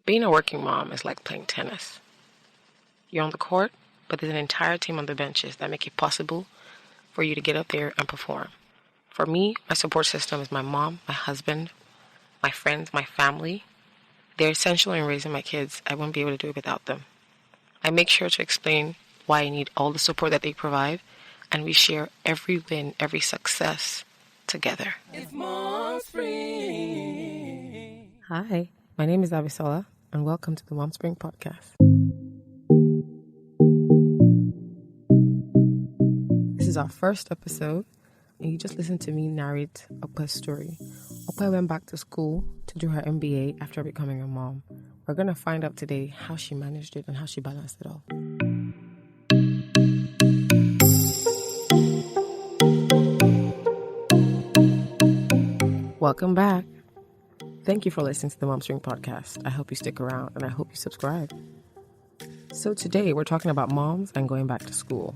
Being a working mom is like playing tennis. You're on the court, but there's an entire team on the benches that make it possible for you to get up there and perform. For me, my support system is my mom, my husband, my friends, my family. They're essential in raising my kids. I wouldn't be able to do it without them. I make sure to explain why I need all the support that they provide, and we share every win, every success together. It's Mom Spring. Hi, my name is Bisola, and welcome to the Mom Spring podcast. This is our first episode, and you just listened to me narrate Okpe's story. Okpe went back to school to do her MBA after becoming a mom. We're going to find out today how she managed it and how she balanced it all. Welcome back. Thank you for listening to the Mom Spring podcast. I hope you stick around and I hope you subscribe. So today we're talking about moms and going back to school.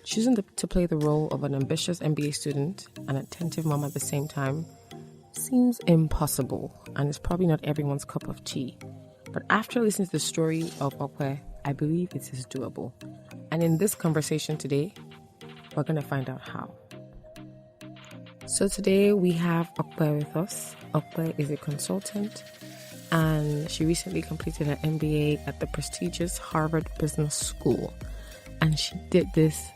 Choosing to play the role of an ambitious MBA student and attentive mom at the same time seems impossible, and it's probably not everyone's cup of tea. But after listening to the story of Okpe, I believe it is doable. And in this conversation today, we're going to find out how. So today we have Okpe with us. Okpe is a consultant, and she recently completed her MBA at the prestigious Harvard Business School. And she did this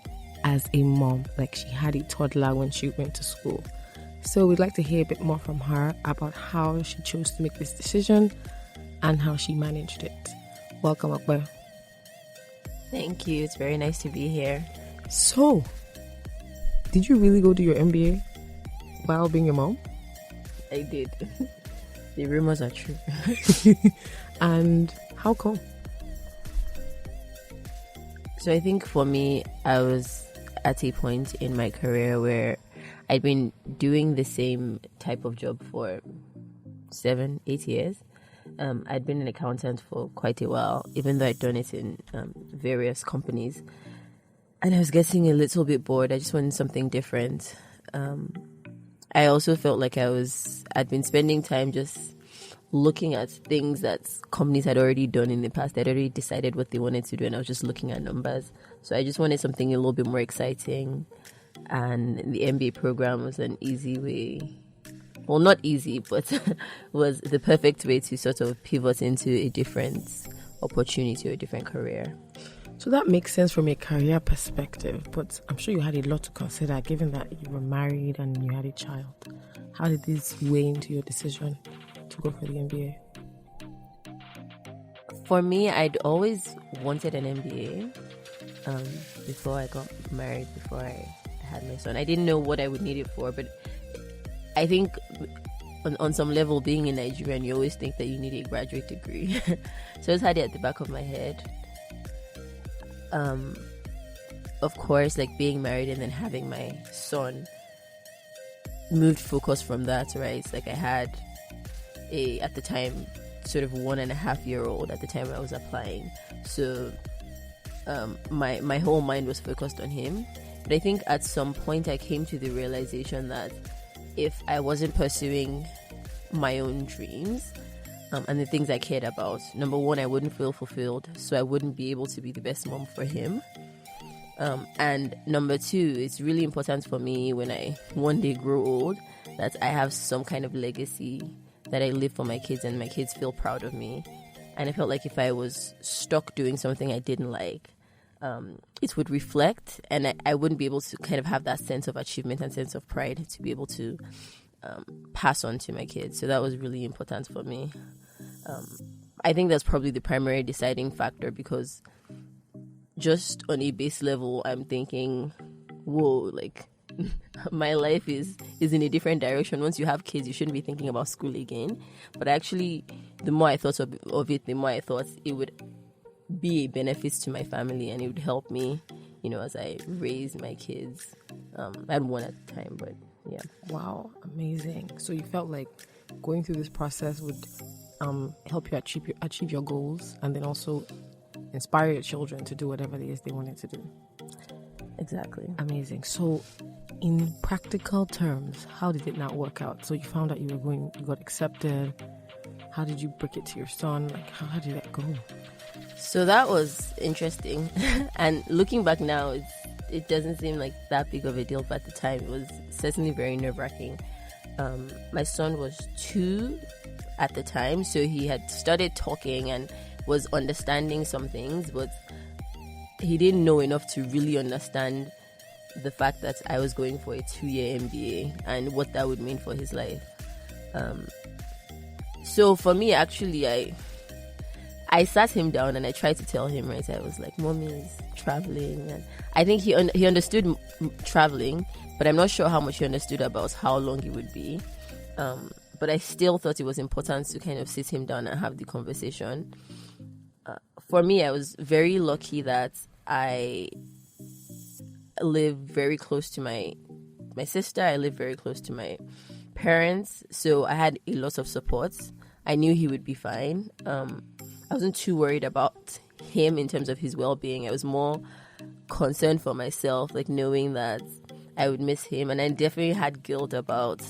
as a mom, like she had a toddler when she went to school. So we'd like to hear a bit more from her about how she chose to make this decision and how she managed it. Welcome, Okpe. Thank you. It's very nice to be here. So, did you really go do your MBA while being a mom? I did. The rumors are true. And how come? So I think for me, I was at a point in my career where I'd been doing the same type of job for 7-8 years. I'd been an accountant for quite a while, even though I'd done it in various companies. And I was getting a little bit bored. I just wanted something different. I also felt like I'd been spending time just looking at things that companies had already done in the past. They'd already decided what they wanted to do, and I was just looking at numbers. So I just wanted something a little bit more exciting. And the MBA program was an easy way. Well, not easy, but was the perfect way to sort of pivot into a different opportunity or a different career. So that makes sense from a career perspective, but I'm sure you had a lot to consider given that you were married and you had a child. How did this weigh into your decision to go for the MBA? For me, I'd always wanted an MBA before I got married, before I had my son. I didn't know what I would need it for, but I think on some level, being in Nigeria, you always think that you need a graduate degree. So I just had it at the back of my head. Of course, like being married and then having my son moved focus from that, right? Like I had at the time, sort of 1.5-year-old at the time I was applying. So my whole mind was focused on him. But I think at some point I came to the realization that if I wasn't pursuing my own dreams and the things I cared about, number one, I wouldn't feel fulfilled, so I wouldn't be able to be the best mom for him. And number two, it's really important for me when I one day grow old that I have some kind of legacy that I live for my kids and my kids feel proud of me. And I felt like if I was stuck doing something I didn't like, it would reflect, and I wouldn't be able to kind of have that sense of achievement and sense of pride to be able to pass on to my kids. So that was really important for me. I think that's probably the primary deciding factor, because just on a base level, I'm thinking, whoa, like my life is in a different direction. Once you have kids, you shouldn't be thinking about school again. But actually, the more I thought of it, the more I thought it would be a benefit to my family, and it would help me, as I raise my kids. I had one at a time, but yeah. Wow, amazing. So you felt like going through this process would help you achieve your goals, and then also inspire your children to do whatever it is they wanted to do. Exactly. Amazing. So in practical terms, how did it not work out? So you found out you got accepted. How did you break it to your son? Like, how did that go? So that was interesting. And looking back now, it doesn't seem like that big of a deal, but at the time it was certainly very nerve-wracking. My son was 2 at the time, so he had started talking and was understanding some things, but he didn't know enough to really understand the fact that I was going for a 2-year MBA and what that would mean for his life. So for me, actually, I sat him down and I tried to tell him, right, I was like, Mommy is traveling. And I think he understood traveling, but I'm not sure how much he understood about how long it would be. But I still thought it was important to kind of sit him down and have the conversation. For me, I was very lucky that I live very close to my sister. I live very close to my parents. So I had a lot of support. I knew he would be fine. I wasn't too worried about him in terms of his well-being. I was more concerned for myself, like knowing that I would miss him. And I definitely had guilt about,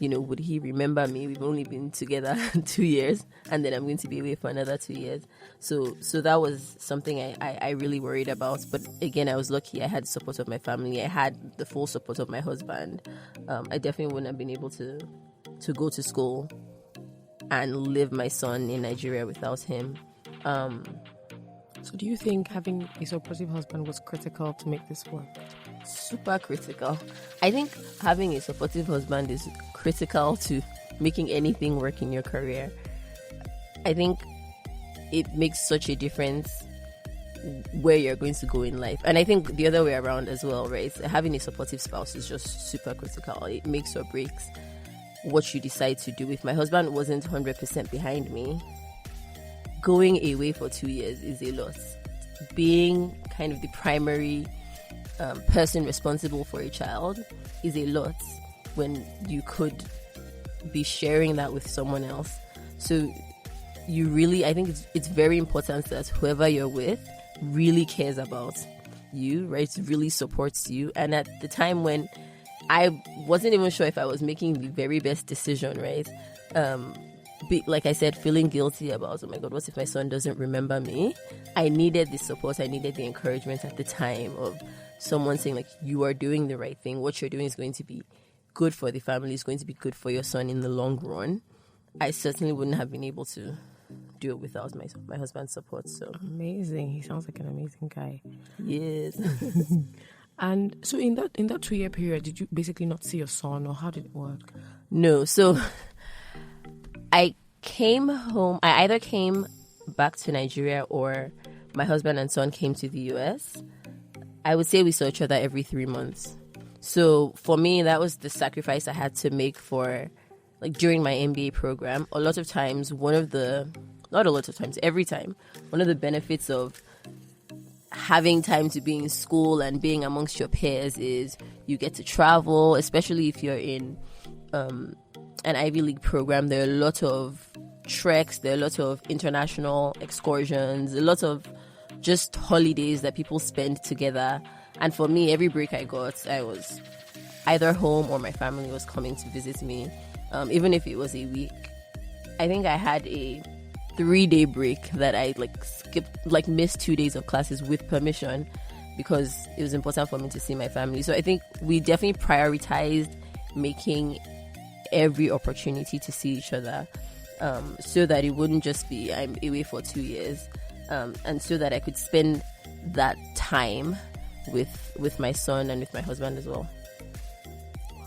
would he remember me? We've only been together 2 years, and then I'm going to be away for another 2 years. So that was something I really worried about. But again, I was lucky. I had support of my family. I had the full support of my husband. I definitely wouldn't have been able to go to school and live my son in Nigeria without him. So do you think having a supportive husband was critical to make this work? Super critical. I think having a supportive husband is critical to making anything work in your career. I think it makes such a difference where you're going to go in life. And I think the other way around as well, right? Having a supportive spouse is just super critical. It makes or breaks what you decide to do. If my husband wasn't 100% behind me, going away for 2 years is a lot. Being kind of the primary person responsible for a child is a lot when you could be sharing that with someone else. So you really, I think it's very important that whoever you're with really cares about you, right? Really supports you. And at the time when I wasn't even sure if I was making the very best decision, right? Like I said, feeling guilty about, oh my God, what if my son doesn't remember me? I needed the support. I needed the encouragement at the time of someone saying, like, you are doing the right thing. What you're doing is going to be good for the family. It's going to be good for your son in the long run. I certainly wouldn't have been able to do it without my husband's support. So amazing. He sounds like an amazing guy. Yes. And so in that 2-year period, did you basically not see your son, or how did it work? No. So I came home. I either came back to Nigeria or my husband and son came to the US. I would say we saw each other every 3 months. So for me, that was the sacrifice I had to make for, like, during my MBA program. Every time, one of the benefits of having time to be in school and being amongst your peers is you get to travel, especially if you're in an Ivy League program. There are a lot of treks, there are a lot of international excursions, a lot of just holidays that people spend together. And for me, every break I got, I was either home or my family was coming to visit me, even if it was a week. I think I had a 3-day break that I missed 2 days of classes with permission because it was important for me to see my family. So I think we definitely prioritized making every opportunity to see each other, so that it wouldn't just be I'm away for 2 years, and so that I could spend that time with my son and with my husband as well.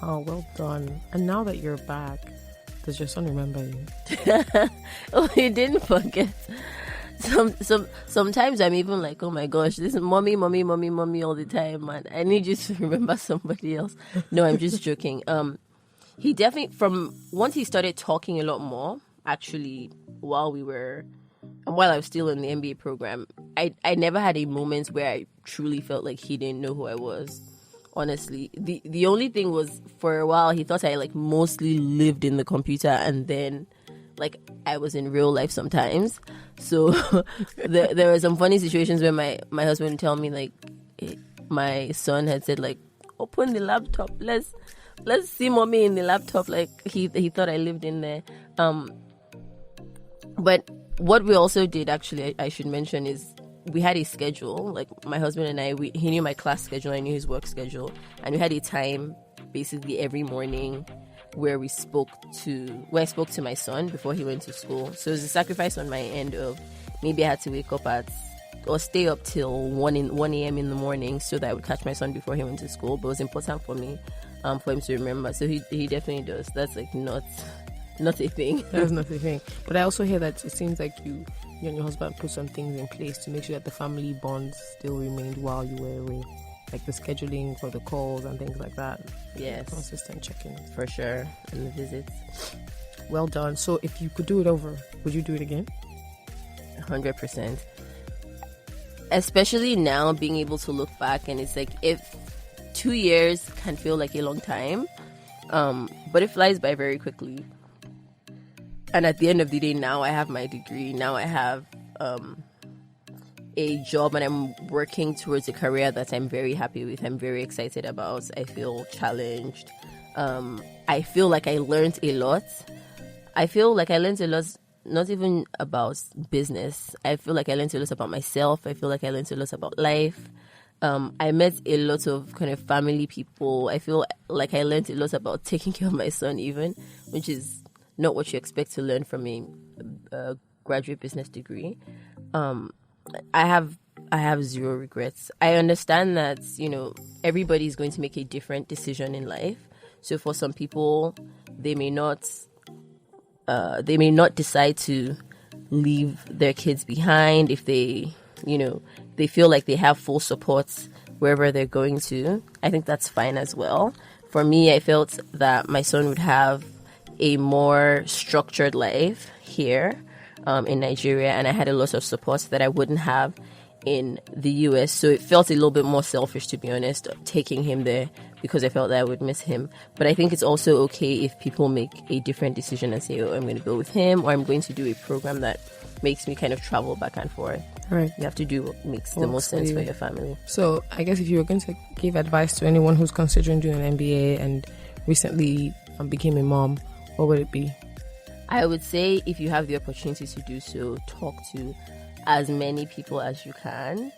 Oh, well done. And now that you're back, does your son remember you? Oh, he didn't forget. Sometimes I'm even like, oh my gosh, this is mommy all the time, man. I need you to remember somebody else. No, I'm just joking. He definitely, from once he started talking a lot more, actually, while I was still in the MBA program, I never had a moment where I truly felt like he didn't know who I was. Honestly, the only thing was, for a while he thought I mostly lived in the computer, and then I was in real life sometimes. So there were some funny situations where my husband would tell me my son had said open the laptop, let's see mommy in the laptop. He thought I lived in there. But what we also did, actually, I should mention, is we had a schedule. Like, my husband and I, he knew my class schedule, I knew his work schedule, and we had a time basically every morning where I spoke to my son before he went to school. So it was a sacrifice on my end of maybe I had to wake up or stay up till 1 a.m. in the morning so that I would catch my son before he went to school. But it was important for me for him to remember. So he definitely does. That's like not a thing. That's not a thing. But I also hear that it seems like you and your husband put some things in place to make sure that the family bonds still remained while you were away. Like the scheduling for the calls and things like that. Yes. Consistent check-ins. For sure. And the visits. Well done. So if you could do it over, would you do it again? 100%. Especially now, being able to look back, and it's like, if 2 years can feel like a long time, but it flies by very quickly. And at the end of the day, now I have my degree. Now I have a job, and I'm working towards a career that I'm very happy with. I'm very excited about. I feel challenged. I feel like I learned a lot. I feel like I learned a lot, not even about business. I feel like I learned a lot about myself. I feel like I learned a lot about life. I met a lot of kind of family people. I feel like I learned a lot about taking care of my son even, which is not what you expect to learn from a graduate business degree. I have zero regrets. I understand that, everybody's going to make a different decision in life. So for some people, they may not decide to leave their kids behind if they feel like they have full support wherever they're going to. I think that's fine as well. For me, I felt that my son would have a more structured life here in Nigeria, and I had a lot of support that I wouldn't have in the US. So it felt a little bit more selfish, to be honest, taking him there, because I felt that I would miss him. But I think it's also okay if people make a different decision and say, I'm going to go with him, or I'm going to do a program that makes me kind of travel back and forth. Right. You have to do what makes the most sense for your family. So I guess if you were going to give advice to anyone who's considering doing an MBA and recently became a mom, what would it be? I would say, if you have the opportunity to do so, talk to as many people as you can.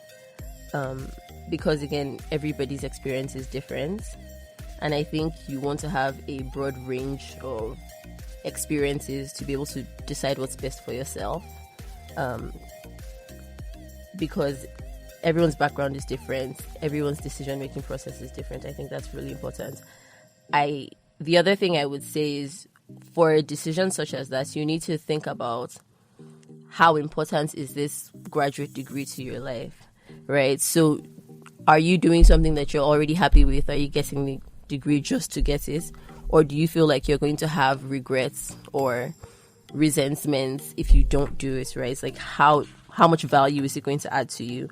Because again, everybody's experience is different. And I think you want to have a broad range of experiences to be able to decide what's best for yourself. Because everyone's background is different. Everyone's decision-making process is different. I think that's really important. The other thing I would say is, for a decision such as that, you need to think about how important is this graduate degree to your life, right? So are you doing something that you're already happy with? Are you getting the degree just to get it? Or do you feel like you're going to have regrets or resentments if you don't do it, right? It's like, how much value is it going to add to you?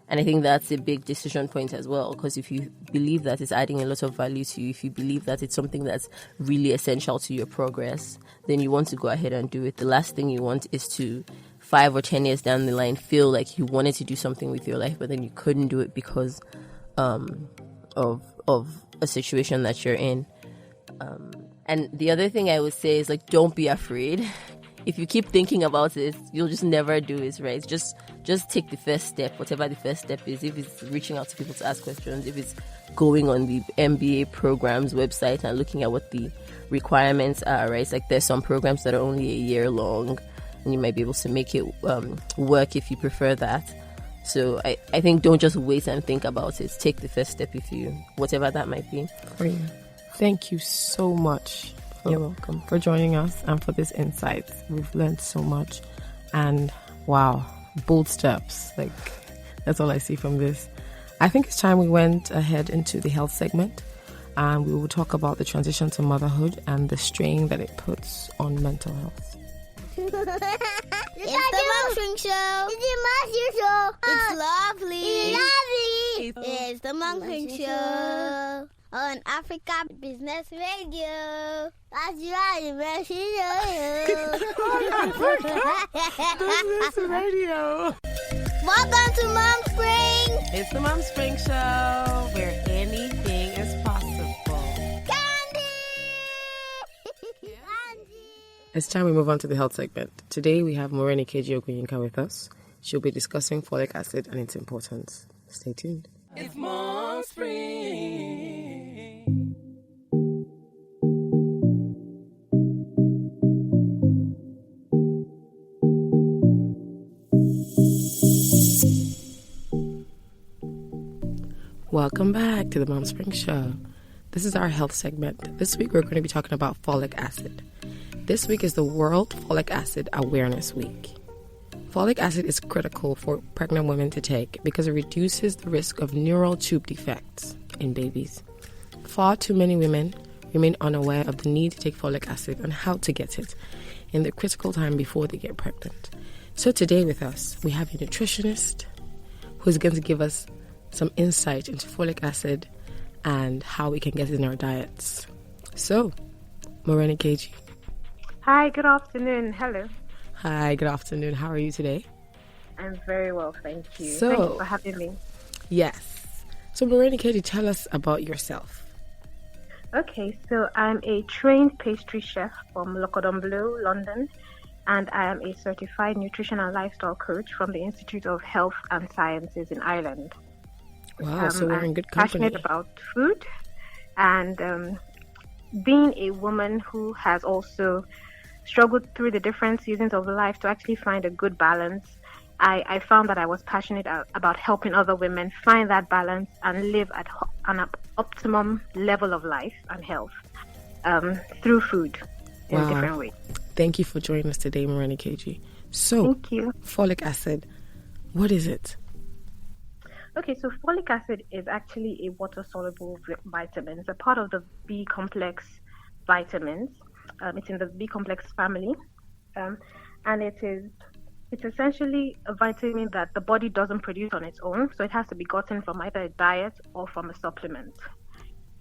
And I think that's a big decision point as well, because if you believe that it's adding a lot of value to you, if you believe that it's something that's really essential to your progress, then you want to go ahead and do it. The last thing you want is to, 5 or 10 years down the line, feel like you wanted to do something with your life, but then you couldn't do it because of a situation that you're in. And the other thing I would say is, like, don't be afraid. If you keep thinking about it, you'll just never do it, right? Just take the first step, whatever the first step is. If it's reaching out to people to ask questions, if it's going on the MBA program's website and looking at what the requirements are, right? It's like, there's some programs that are only a year long, and you might be able to make it work if you prefer that. So I think don't just wait and think about it. Take the first step, whatever that might be. For you. Thank you so much. You're welcome. For joining us and for this insight. We've learned so much. And wow, bold steps. Like, that's all I see from this. I think it's time we went ahead into the health segment, and we will talk about the transition to motherhood and the strain that it puts on mental health. It's the Monkey Show. It's lovely. It's the Monkey Show. On Africa Business Radio. That's right, Business Radio. Welcome to Mom Spring. It's the Mom Spring Show, where anything is possible. Candy. Candy. It's time we move on to the health segment. Today we have Morenikeji with us. She'll be discussing folic acid and its importance. Stay tuned. It's Mom Spring. Welcome back to the Mom Spring Show. This is our health segment. This week we're going to be talking about folic acid. This week is the World Folic Acid Awareness Week. Folic acid is critical for pregnant women to take because it reduces the risk of neural tube defects in babies. Far too many women remain unaware of the need to take folic acid and how to get it in the critical time before they get pregnant. So today with us, we have a nutritionist who's going to give us some insight into folic acid and how we can get it in our diets. So, Morenikeji. Hi, good afternoon. Hello. Hi, good afternoon. How are you today? I'm very well, thank you. So, thank you for having me. Yes. So, Morenikeji, tell us about yourself. Okay, so I'm a trained pastry chef from Lockwood Blue, London, and I am a certified nutrition and lifestyle coach from the Institute of Health and Sciences in Ireland. Wow, so we're in good company. I'm company. passionate about food, and being a woman who has also struggled through the different seasons of life to actually find a good balance, I found that I was passionate about helping other women find that balance and live at an optimum level of life and health through food in different ways. Thank you for joining us today, Morenikeji. So, thank you. Folic acid, what is it? Okay, so folic acid is actually a water-soluble vitamin. It's a part of the B-complex vitamins. It's in the B-complex family, and it's essentially a vitamin that the body doesn't produce on its own, so it has to be gotten from either a diet or from a supplement.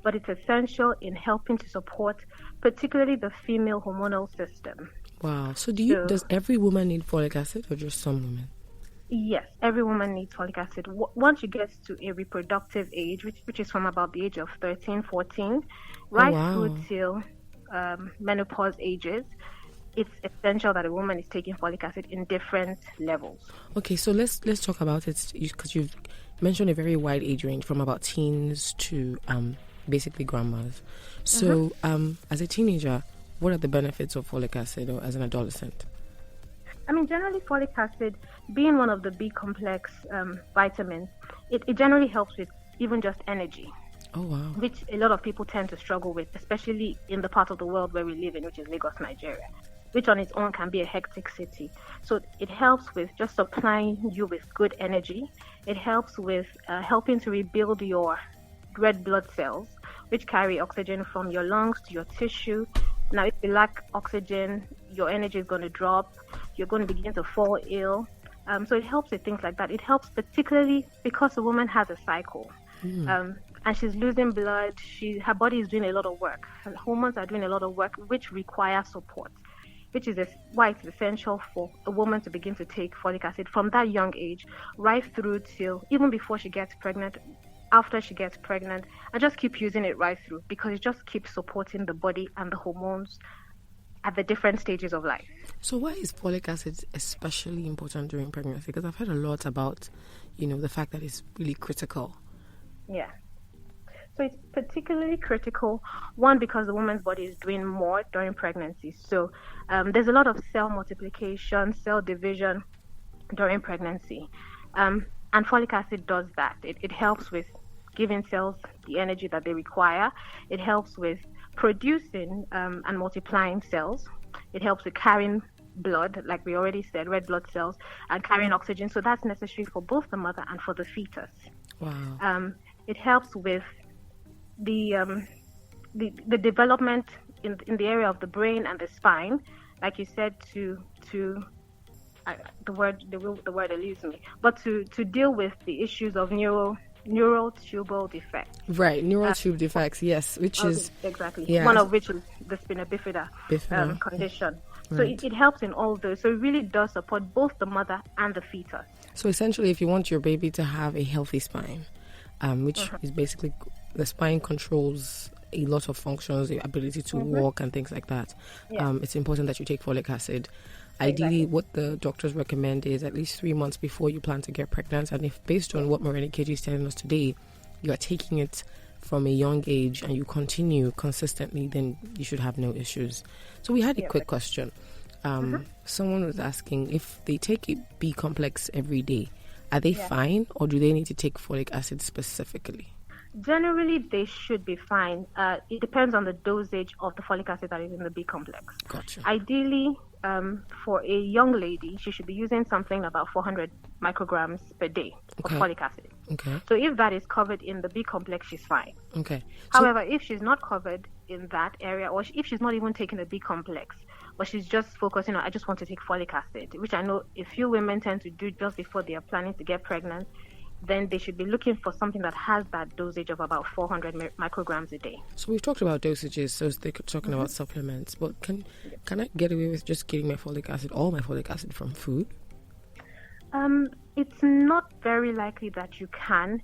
But it's essential in helping to support particularly the female hormonal system. Wow. So does every woman need folic acid or just some women? Yes, every woman needs folic acid. Once she gets to a reproductive age, which is from about the age of 13, 14, through till menopause ages, it's essential that a woman is taking folic acid in different levels. Okay, so let's talk about it, because you've mentioned a very wide age range from about teens to basically grandmas. So as a teenager, what are the benefits of folic acid, or as an adolescent? I mean, generally, folic acid, being one of the B-complex vitamins, it generally helps with even just energy. Oh, wow. Which a lot of people tend to struggle with, especially in the part of the world where we live in, which is Lagos, Nigeria, which on its own can be a hectic city. So it helps with just supplying you with good energy. It helps with helping to rebuild your red blood cells, which carry oxygen from your lungs to your tissue. Now, if you lack oxygen, your energy is going to drop. You're going to begin to fall ill. So it helps with things like that. It helps particularly because a woman has a cycle. And she's losing blood. Her body is doing a lot of work. Her hormones are doing a lot of work, which require support, which is why it's essential for a woman to begin to take folic acid from that young age, right through till even before she gets pregnant, after she gets pregnant, and just keep using it right through, because it just keeps supporting the body and the hormones at the different stages of life. So why is folic acid especially important during pregnancy? Because I've heard a lot about, the fact that it's really critical. Yeah. So it's particularly critical, one, because the woman's body is doing more during pregnancy. So there's a lot of cell multiplication, cell division during pregnancy. And folic acid does that. It helps with giving cells the energy that they require. It helps with producing and multiplying cells. It helps with carrying blood, like we already said, red blood cells, and carrying oxygen. So that's necessary for both the mother and for the fetus. Wow. It helps with the development in the area of the brain and the spine, like you said, the word eludes me, but to deal with the issues of neural tubal defects. Right, neural tube defects, yes, which is exactly one of which is the spina bifida condition. Right. So it helps in all those. So it really does support both the mother and the fetus. So essentially, if you want your baby to have a healthy spine, which is basically the spine controls a lot of functions, the ability to walk and things like that, it's important that you take folic acid. Ideally, what the doctors recommend is at least 3 months before you plan to get pregnant. And if, based on what Morenikeji is telling us today, you are taking it from a young age and you continue consistently, then you should have no issues. So we had a quick question. Someone was asking if they take a B complex every day, are they fine, or do they need to take folic acid specifically? Generally, they should be fine. It depends on the dosage of the folic acid that is in the B complex. Gotcha. Ideally, for a young lady, she should be using something about 400 micrograms per day of folic acid. Okay. So if that is covered in the B complex, she's fine. Okay. However, if she's not covered in that area, or if she's not even taking the B complex, but she's just focusing on, I just want to take folic acid, which I know a few women tend to do just before they are planning to get pregnant, then they should be looking for something that has that dosage of about 400 micrograms a day. So we've talked about dosages, so they're talking about supplements, but can I get away with just getting my folic acid, all my folic acid, from food? It's not very likely that you can,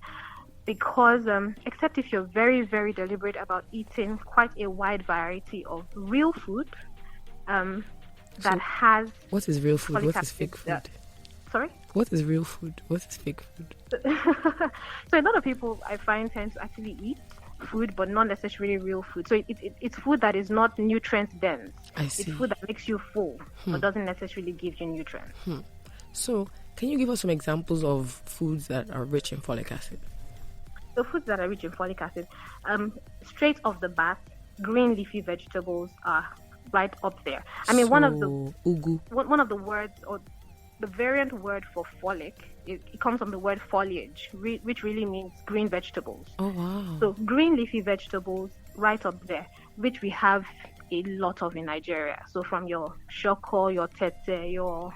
because except if you're very, very deliberate about eating quite a wide variety of real food that has... What is real food? What is fake food? Sorry? What is real food? What is fake food? So a lot of people, I find, tend to actually eat food, but not necessarily real food. So it's food that is not nutrient dense. I see. It's food that makes you full, but doesn't necessarily give you nutrients. So can you give us some examples of foods that are rich in folic acid? So foods that are rich in folic acid, straight off the bat, green leafy vegetables are right up there. I mean, one of the words, or the variant word for folic, it comes from the word foliage, which really means green vegetables. Oh, wow. So green leafy vegetables right up there, which we have a lot of in Nigeria. So from your shoko, your tete, your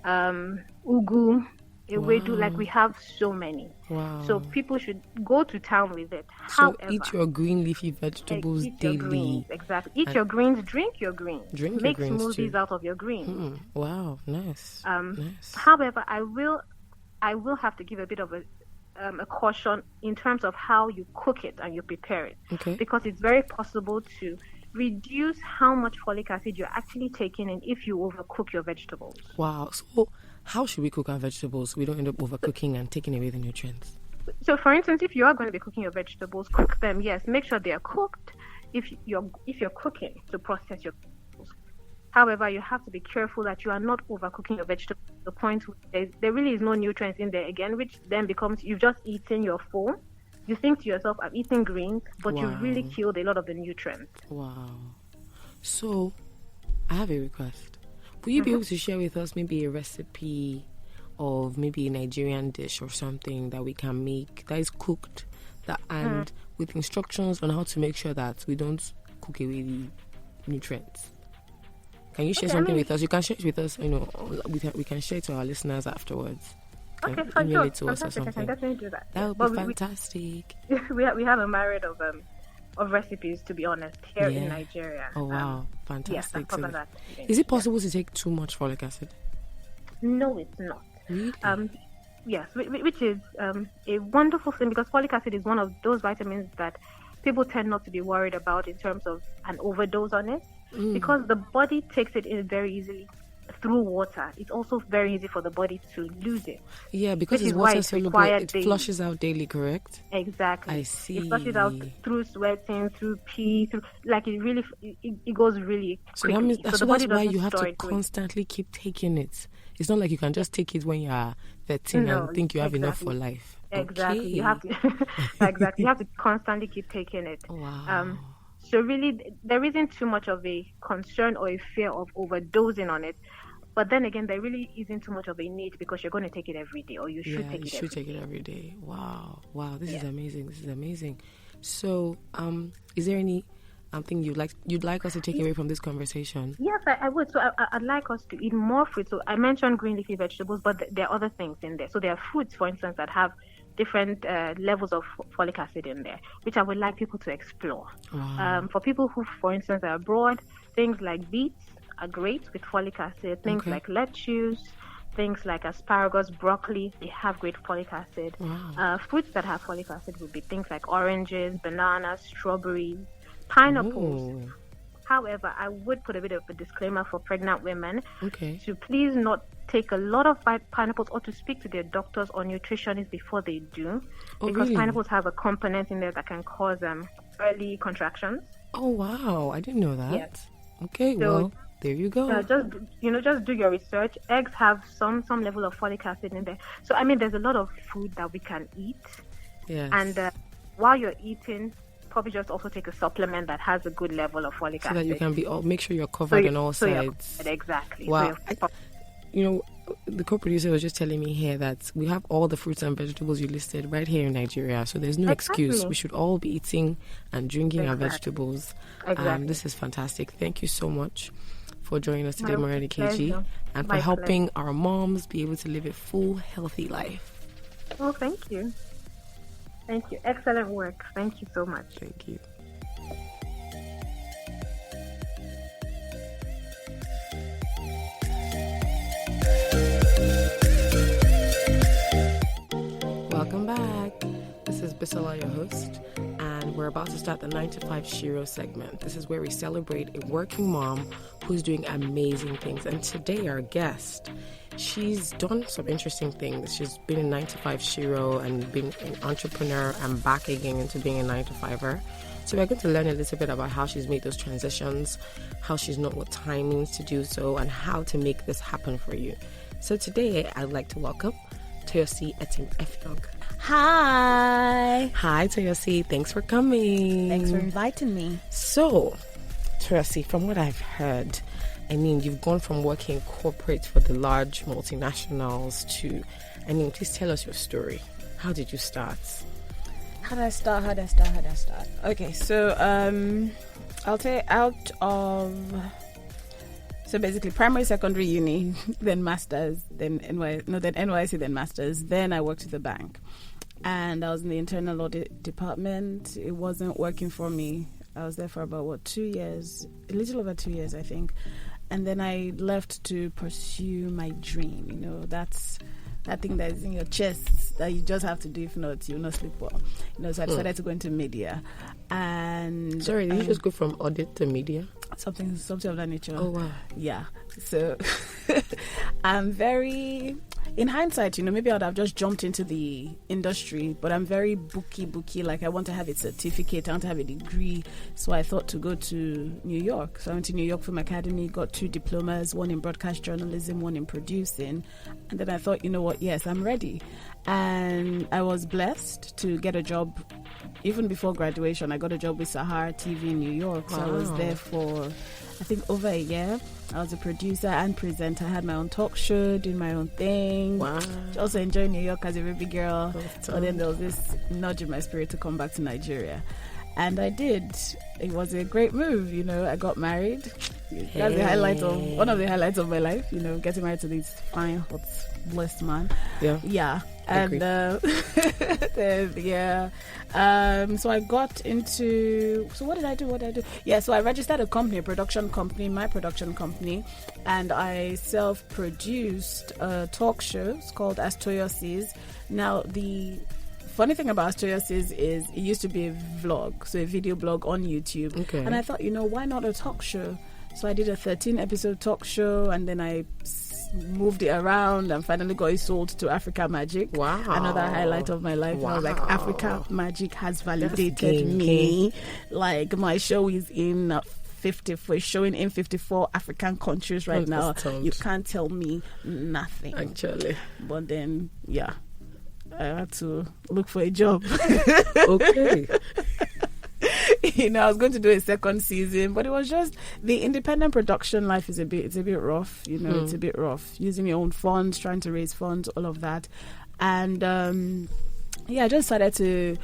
ugu, ewedu, like we have so many. Wow. So people should go to town with it. So eat your green leafy vegetables daily. Your greens, exactly. Eat your greens, drink your greens. Make your greens smoothies too. Out of your greens. Wow, nice. Nice. However, I will have to give a bit of a caution in terms of how you cook it and you prepare it. Okay. Because it's very possible to reduce how much folic acid you're actually taking in if you overcook your vegetables. Wow. So how should we cook our vegetables so we don't end up overcooking and taking away the nutrients? So for instance, if you are going to be cooking your vegetables, cook them, yes. Make sure they are cooked if you're cooking to process your vegetables. However, you have to be careful that you are not overcooking your vegetables to the point where there really is no nutrients in there again, which then becomes you've just eaten your full. You think to yourself, I'm eating greens, but you've really killed a lot of the nutrients. Wow. So, I have a request. Will you be able to share with us maybe a recipe of maybe a Nigerian dish or something that we can make that is cooked and with instructions on how to make sure that we don't cook away the nutrients? Can you share something with us? You can share it with us, we can share it to our listeners afterwards. Okay, email sure. it to us or something. I can definitely do that. That would be fantastic. We have a myriad of recipes, to be honest, here in Nigeria. Oh, wow. Fantastic. Yes, that. Is it possible to take too much folic acid? No, it's not. Really? Yes, which is a wonderful thing, because folic acid is one of those vitamins that people tend not to be worried about in terms of an overdose on it, because the body takes it in very easily through water. It's also very easy for the body to lose it. Yeah, because it's water soluble, it flushes out daily, correct? Exactly. I see. It flushes out through sweating, through pee, it goes really quickly. So that's why you have to constantly keep taking it. It's not like you can just take it when you are 13 and think you have enough for life. Exactly. Okay. You have to exactly. You have to constantly keep taking it. Wow. So really, there isn't too much of a concern or a fear of overdosing on it. But then again, there really isn't too much of a need, because you're going to take it every day, or you should take it every day. Wow. This is amazing. So, is there any thing you'd like us to take away from this conversation? Yes, I would. So I'd like us to eat more fruit. So I mentioned green leafy vegetables, but there are other things in there. So there are fruits, for instance, that have different levels of folic acid in there, which I would like people to explore. Wow. For people who, for instance, are abroad, things like beets are great with folic acid. Things like lettuce, things like asparagus, broccoli, they have great folic acid. Wow. Fruits that have folic acid would be things like oranges, bananas, strawberries, Pineapples. Oh. However, I would put a bit of a disclaimer for pregnant women Okay. to please not take a lot of pineapples, or to speak to their doctors or nutritionists before they do, Oh, because really? Pineapples have a component in there that can cause early contractions. Oh, wow. I didn't know that. Yes. Okay, So, well, there you go. Just do your research. Eggs have some level of folic acid in there. So I mean, there's a lot of food that we can eat, Yes. and while you're eating, probably just also take a supplement that has a good level of folic so acid. that you can make sure you're covered on all you're sides. covered, exactly. Wow. So The co-producer was just telling me here that we have all the fruits and vegetables you listed right here in Nigeria, so there's no excuse. Exactly. We should all be eating and drinking our Exactly. vegetables. Exactly. This is fantastic. Thank you so much for joining us today, My Morenikeji, pleasure. and for My helping our moms be able to live a full, healthy life. Well, thank you. Thank you. Excellent work. Thank you so much. Thank you. Welcome back. This is Bisola, your host, and we're about to start the 9 to 5 shero segment. This is where we celebrate a working mom who's doing amazing things. And today, our guest, she's done some interesting things. She's been a 9 to 5 shero and been an entrepreneur and back again into being a 9 to 5er. So we're going to learn a little bit about how she's made those transitions, how she's known what time means to do so, and how to make this happen for you. So today, I'd like to welcome Toyosi Etim-Effiong. Hi. Hi, Toyosi. Thanks for coming. Thanks for inviting me. So, Toyosi, from what I've heard, I mean, you've gone from working corporate for the large multinationals to, please tell us your story. How did you start? How did I start? Okay, so I'll tell you, out of... So basically, primary, secondary, uni, then masters, then NYC, then masters. Then I worked at the bank, and I was in the internal audit department. It wasn't working for me. I was there for about 2 years, a little over 2 years, I think. And then I left to pursue my dream. You know, that's that thing that is in your chest that you just have to do. If not, you'll not sleep well. You know, so I decided to go into media. And Sorry, did you just go from audit to media? Something of that nature. Oh, wow. Yeah. So I'm very, in hindsight, maybe I'd have just jumped into the industry, but I'm very booky. Like, I want to have a certificate, I want to have a degree. So I thought to go to New York. So I went to New York Film Academy, got 2 diplomas, one in broadcast journalism, one in producing. And then I thought, you know what? Yes, I'm ready. And I was blessed to get a job. Even before graduation, I got a job with Sahara TV in New York. So I was there for, I think, over a year. I was a producer and presenter. I had my own talk show, doing my own thing. Wow. Also enjoying New York as a baby girl. That's But then there was this nudge in my spirit to come back to Nigeria. And I did. It was a great move, I got married. That's one of the highlights of my life, getting married to this fine, hot, blessed man. Yeah. And so I got into, so what did I do? Yeah, so I registered a production company, my production company, and I self-produced a talk show. It's called As Toyosi's. Now, the funny thing about Toyosi is it used to be a vlog, so a video blog on YouTube. Okay. And I thought, why not a talk show? So I did a 13-episode talk show, and then I moved it around and finally got it sold to Africa Magic. Wow. Another highlight of my life. Wow. I was like, Africa Magic has validated me. Like, my show is in 54, showing in 54 African countries right now. You can't tell me nothing. Actually. But then, yeah, I had to look for a job. Okay. I was going to do a second season, but it was just the independent production life is a bit rough. It's a bit rough. Using your own funds, trying to raise funds, all of that. And I just started to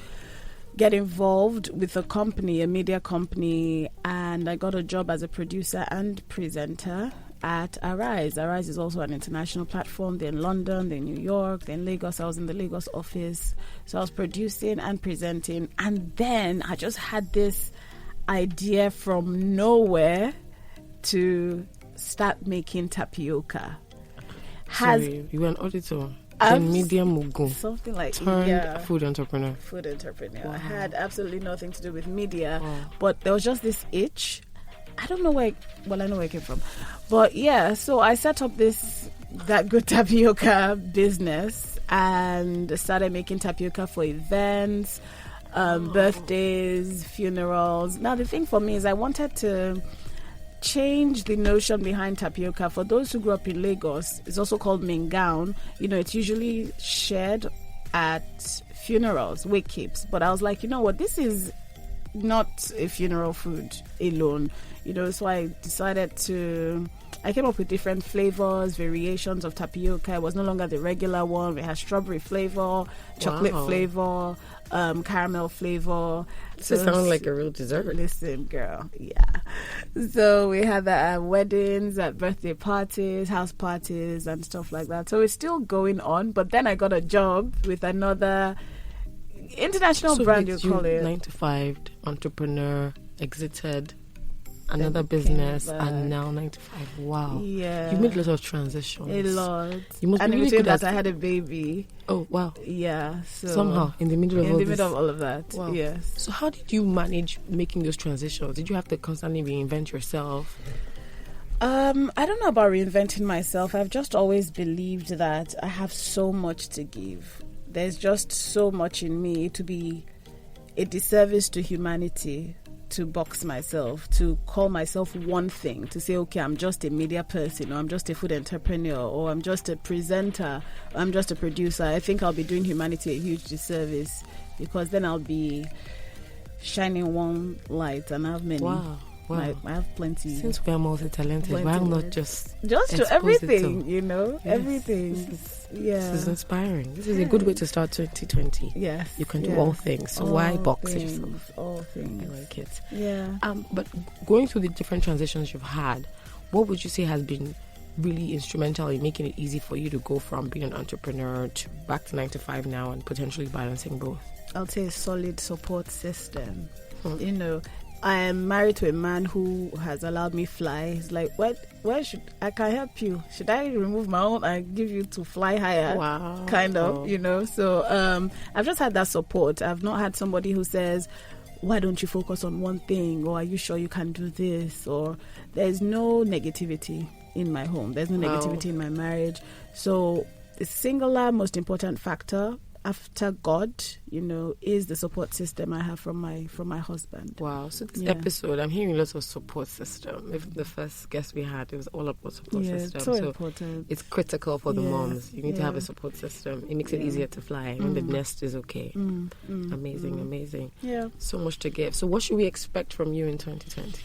get involved with a company, a media company, and I got a job as a producer and presenter at Arise. Arise is also an international platform. They're in London, they're in New York, they're in Lagos. I was in the Lagos office. So I was producing and presenting. And then I just had this idea from nowhere to start making tapioca. Sorry, you were an auditor? Then media mugu. Something like Turned food entrepreneur. Food entrepreneur. Wow. I had absolutely nothing to do with media, but there was just this itch. I don't know where. I know where it came from, but yeah. So I set up that good tapioca business and started making tapioca for events, birthdays, funerals. Now the thing for me is I wanted to change the notion behind tapioca. For those who grew up in Lagos, it's also called mingaun. It's usually shared at funerals, wake keeps. But I was like, you know what, this is not a funeral food alone. So I decided I came up with different flavors, variations of tapioca. It was no longer the regular one. We had strawberry flavor, chocolate flavor, caramel flavor. So it sounds like a real dessert. Listen, girl, yeah. So we had that at weddings, at birthday parties, house parties, and stuff like that. So it's still going on. But then I got a job with another international brand, you call it. 9 to 5 entrepreneur, exited another business, and now 9 to 5. Wow. Yeah. You made a lot of transitions. A lot. You must and be in really between good that, I had a baby. Oh, wow. Yeah. So somehow, in the middle of all of that. Wow. Yes. So how did you manage making those transitions? Did you have to constantly reinvent yourself? I don't know about reinventing myself. I've just always believed that I have so much to give. There's just so much in me. To be a disservice to humanity to box myself, to call myself one thing, to say, okay, I'm just a media person, or I'm just a food entrepreneur, or I'm just a presenter, or I'm just a producer. I think I'll be doing humanity a huge disservice, because then I'll be shining one light and I have many. Wow. I have plenty. Since we are multi-talented, why not just to everything, everything. This is inspiring. This is a good way to start 2020. Yes. You can do all things. So why box yourself? All things. I like it. Yeah. But going through the different transitions you've had, what would you say has been really instrumental in making it easy for you to go from being an entrepreneur to back to 9 to 5 now and potentially balancing both? I'll say a solid support system. I am married to a man who has allowed me fly. He's like, where should I can help you? Should I remove my own and give you to fly higher? Wow. Kind of, So I've just had that support. I've not had somebody who says, why don't you focus on one thing? Or are you sure you can do this? Or there's no negativity in my home. There's no negativity in my marriage. So the singular most important factor after God, is the support system I have from my husband. Wow. So this episode, I'm hearing lots of support system. If the first guest we had, it was all about support system. So important. It's critical for the moms. You need to have a support system. It makes it easier to fly when the nest is okay. Amazing. Yeah. So much to give. So what should we expect from you in 2020?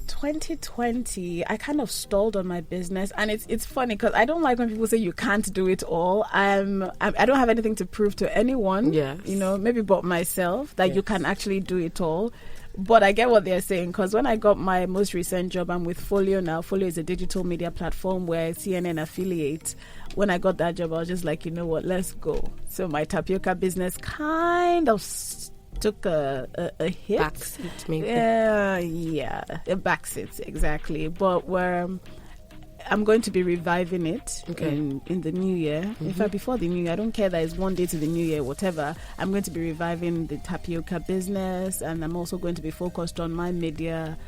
2020, I kind of stalled on my business, and it's funny because I don't like when people say you can't do it all. I don't have anything to prove to anyone. Yes. Maybe but myself that you can actually do it all. But I get what they're saying, because when I got my most recent job, I'm with Folio now. Folio is a digital media platform where CNN affiliates. When I got that job, I was just like, you know what, let's go. So my tapioca business kind of took a hit. Backseat, maybe. Yeah, a backseat, exactly. But I'm going to be reviving it in the new year. In fact, before the new year, I don't care that it's one day to the new year, whatever. I'm going to be reviving the tapioca business, and I'm also going to be focused on my media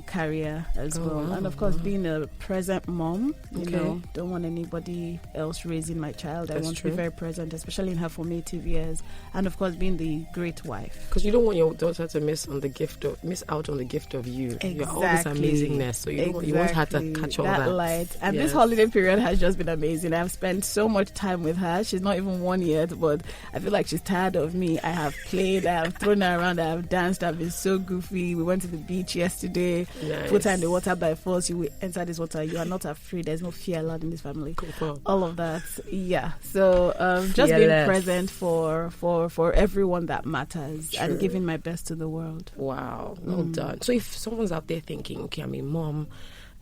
career as well. Wow. And of course, being a present mom, don't want anybody else raising my child. I want to be very present, especially in her formative years. And of course, being the great wife. Because you don't want your daughter to miss out on the gift of you. Exactly. You're all this amazingness. So you want her to catch all that light. And this holiday period has just been amazing. I've spent so much time with her. She's not even 1 yet, but I feel like she's tired of me. I have played, I have thrown her around, I have danced, I've been so goofy. We went to the beach yesterday. Nice. Put her in the water by force. You will enter this water. You are not afraid. There's no fear allowed in this family. Cool. All of that. Yeah. So just being present for everyone that matters and giving my best to the world. Wow. Well done. So if someone's out there thinking, okay, I'm a mom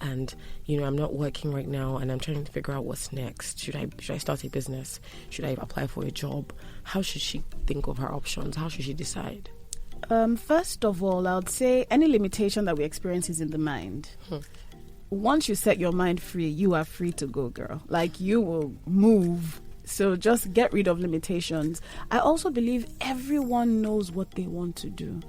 and I'm not working right now and I'm trying to figure out what's next. Should I start a business? Should I apply for a job? How should she think of her options? How should she decide? First of all, I would say any limitation that we experience is in the mind. Once you set your mind free, you are free to go, girl. Like, you will move So just get rid of limitations. I also believe everyone knows what they want to do.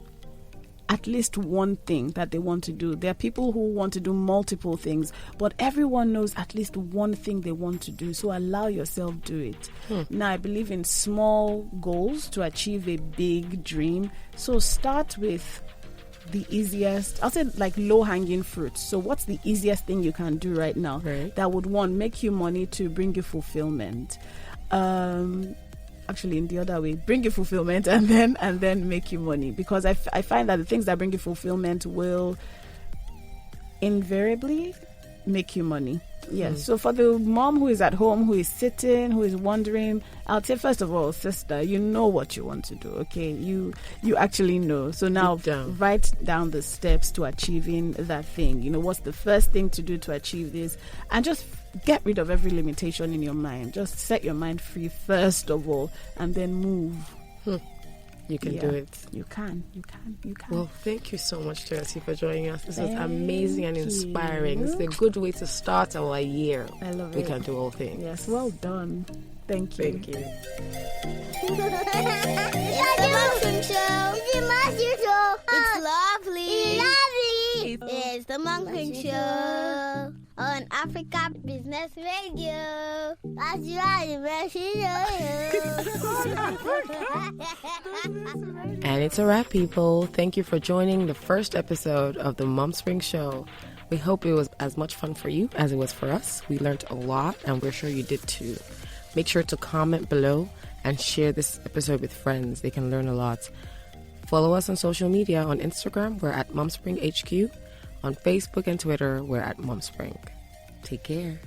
At least one thing that they want to do. There are people who want to do multiple things, but everyone knows at least one thing they want to do. So allow yourself do it. Now, I believe in small goals to achieve a big dream. So start with the easiest, I'll say like low-hanging fruits. So what's the easiest thing you can do right now that would, one, make you money, to bring you fulfillment? Actually, in the other way, bring you fulfillment and then make you money. Because I find that the things that bring you fulfillment will invariably make you money. Yes. So for the mom who is at home, who is sitting, who is wondering, I'll say, first of all, sister, you know what you want to do, okay? You actually know. So now write down the steps to achieving that thing. You know, what's the first thing to do to achieve this? And just get rid of every limitation in your mind. Just set your mind free first of all, and then move. You can do it. You can. Well, thank you so much, Toyosi, for joining us. This is amazing and inspiring. It's a good way to start our year. I love it. We can do all things. Yes, well done. Thank you. Thank you. It's the Monkey Show. It's lovely. It's the Monkey Show on Africa Business Radio. That's right, And it's a wrap, people. Thank you for joining the first episode of the Mom Spring Show. We hope it was as much fun for you as it was for us. We learned a lot, and we're sure you did too. Make sure to comment below and share this episode with friends. They can learn a lot. Follow us on social media. On Instagram, we're at MomSpringHQ. On Facebook and Twitter, we're at MomSpring. Take care.